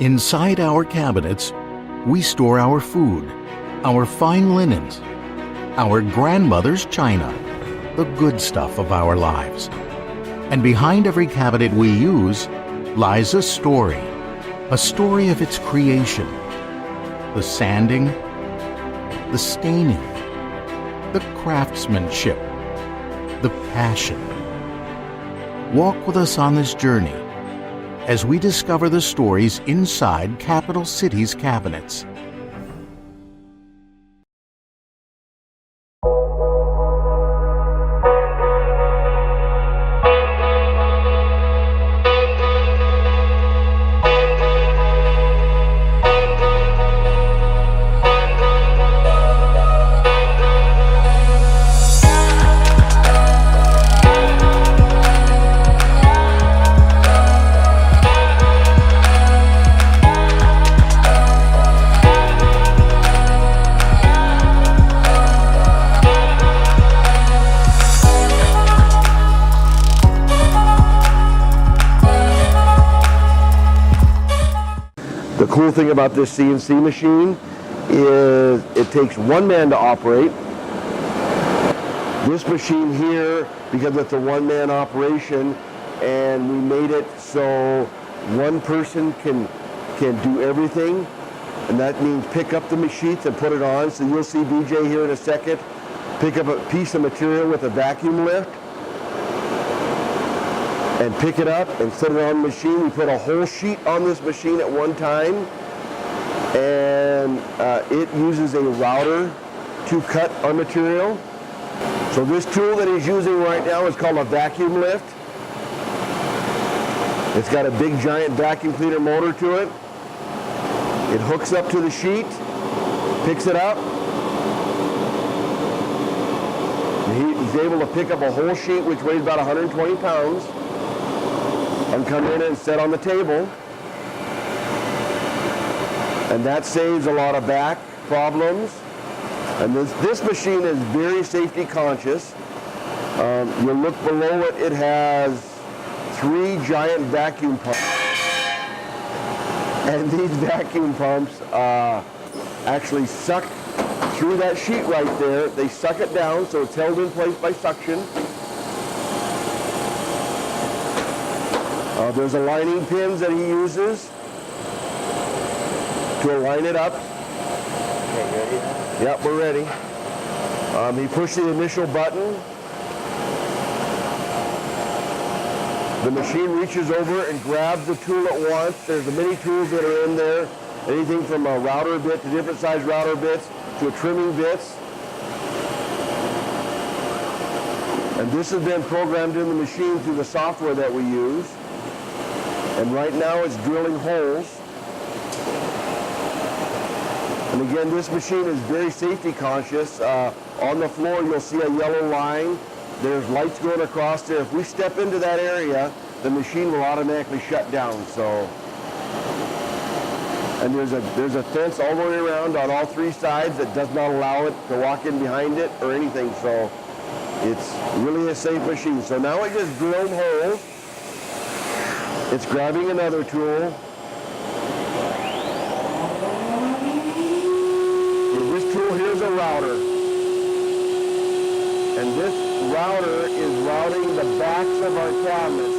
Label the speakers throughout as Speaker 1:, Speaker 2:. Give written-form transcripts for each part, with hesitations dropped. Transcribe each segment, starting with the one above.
Speaker 1: Inside our cabinets, we store our food, our fine linens, our grandmother's china, the good stuff of our lives. And behind every cabinet we use lies a story of its creation. The sanding, the staining, the craftsmanship, the passion. Walk with us on this journey as we discover the stories inside Capital Cities cabinets.
Speaker 2: The cool thing about this CNC machine is it takes one man to operate. This machine here, because it's a one-man operation, and we made it so one person can do everything, and that means pick up the sheets and put it on. So you'll see BJ here in a second pick up a piece of material with a vacuum lift and pick it up and set it on the machine. We put a whole sheet on this machine at one time, and it uses a router to cut our material. So this tool that he's using right now is called a vacuum lift. It's got a big giant vacuum cleaner motor to it. It hooks up to the sheet, picks it up. He's able to pick up a whole sheet which weighs about 120 pounds. And come in and set on the table, and that saves a lot of back problems. And this machine is very safety conscious. You look below it, it has 3 giant vacuum pumps, and these vacuum pumps actually suck through that sheet right there. They suck it down, so it's held in place by suction. There's aligning pins that he uses to align it up.
Speaker 3: Okay, ready now?
Speaker 2: Yep, we're ready. He pushed the initial button. The machine reaches over and grabs the tool at once. There's the many tools that are in there. Anything from a router bit to different size router bits to a trimming bits. And this has been programmed in the machine through the software that we use. And right now it's drilling holes. And again, this machine is very safety conscious. On the floor you'll see a yellow line. There's lights going across there. If we step into that area, the machine will automatically shut down. So, and there's a fence all the way around on all 3 sides that does not allow it to walk in behind it or anything. So it's really a safe machine. So now it just drilled holes. It's grabbing another tool. This tool here is a router. And this router is routing the backs of our cabinets.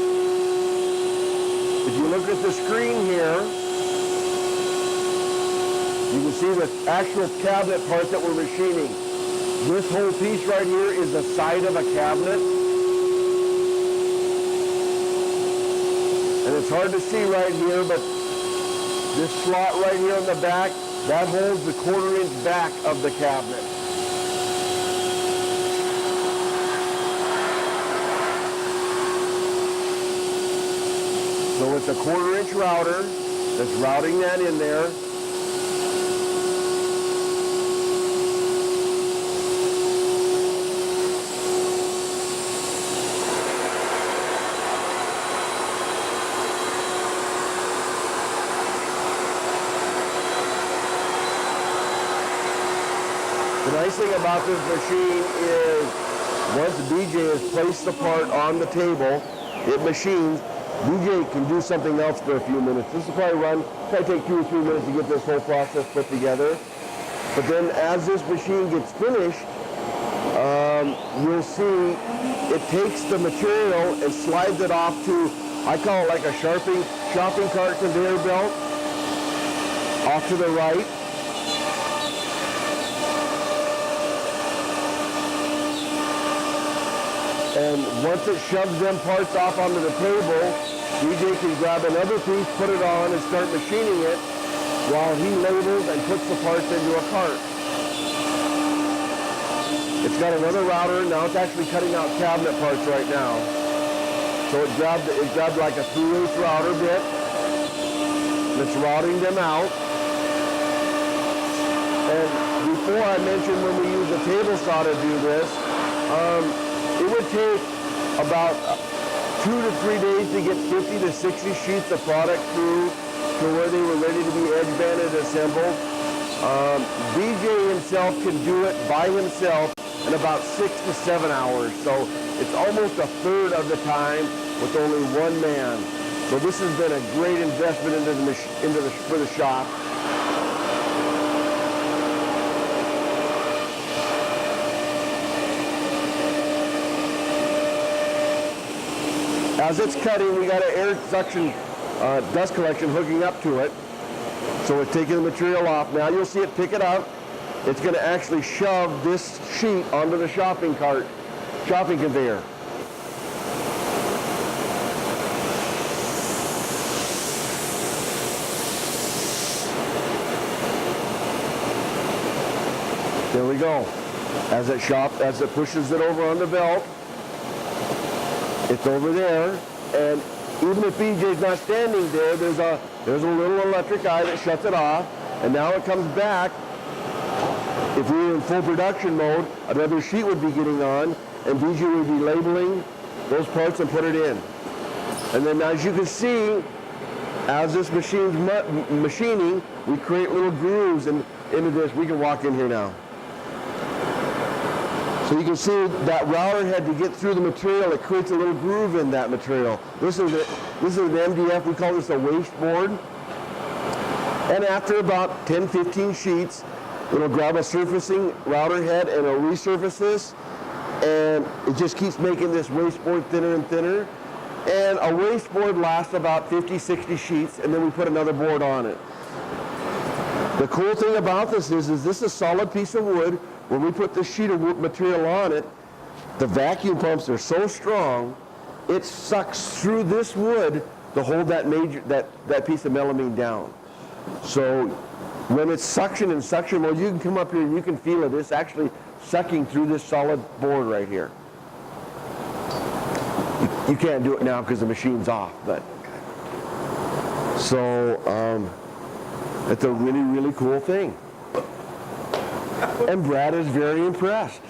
Speaker 2: If you look at the screen here, you can see the actual cabinet parts that we're machining. This whole piece right here is the side of a cabinet. And it's hard to see right here, but this slot right here on the back, that holds the 1/4 inch back of the cabinet. So it's a 1/4 inch router that's routing that in there. The nice thing about this machine is once BJ has placed the part on the table, it machines. BJ can do something else for a few minutes. This will probably take 2 or 3 minutes to get this whole process put together. But then as this machine gets finished, you'll see it takes the material and slides it off to, I call it like a shopping cart conveyor belt, off to the right. And once it shoves them parts off onto the table, DJ can grab another piece, put it on, and start machining it while he labels and puts the parts into a cart. It's got another router. Now it's actually cutting out cabinet parts right now. So it grabbed like a 3/8 router bit. And it's routing them out. And before I mentioned when we use a table saw to do this, it would take about 2 to 3 days to get 50 to 60 sheets of product through to where they were ready to be edge banded and assembled. BJ himself can do it by himself in about 6 to 7 hours. So it's almost a third of the time with only one man. So this has been a great investment for the shop. As it's cutting, we got an air suction dust collection hooking up to it. So we're taking the material off. Now you'll see it pick it up. It's going to actually shove this sheet onto the shopping conveyor. There we go. As it pushes it over on the belt, it's over there, and even if BJ's not standing there, there's a little electric eye that shuts it off, and now it comes back. If we were in full production mode, another sheet would be getting on, and BJ would be labeling those parts and put it in. And then as you can see, as this machine's machining, we create little grooves into this. We can walk in here now. So you can see that router had to get through the material. It creates a little groove in that material. This is an MDF. We call this a waste board. And after about 10, 15 sheets, it'll grab a surfacing router head and it'll resurface this. And it just keeps making this waste board thinner and thinner. And a waste board lasts about 50, 60 sheets, and then we put another board on it. The cool thing about this is this is a solid piece of wood. When we put this sheet of wood material on it, the vacuum pumps are so strong, it sucks through this wood to hold that piece of melamine down. So when it's suction in suction mode, you can come up here and you can feel it. It's actually sucking through this solid board right here. You can't do it now because the machine's off, but so it's a really, really cool thing. And Brad is very impressed.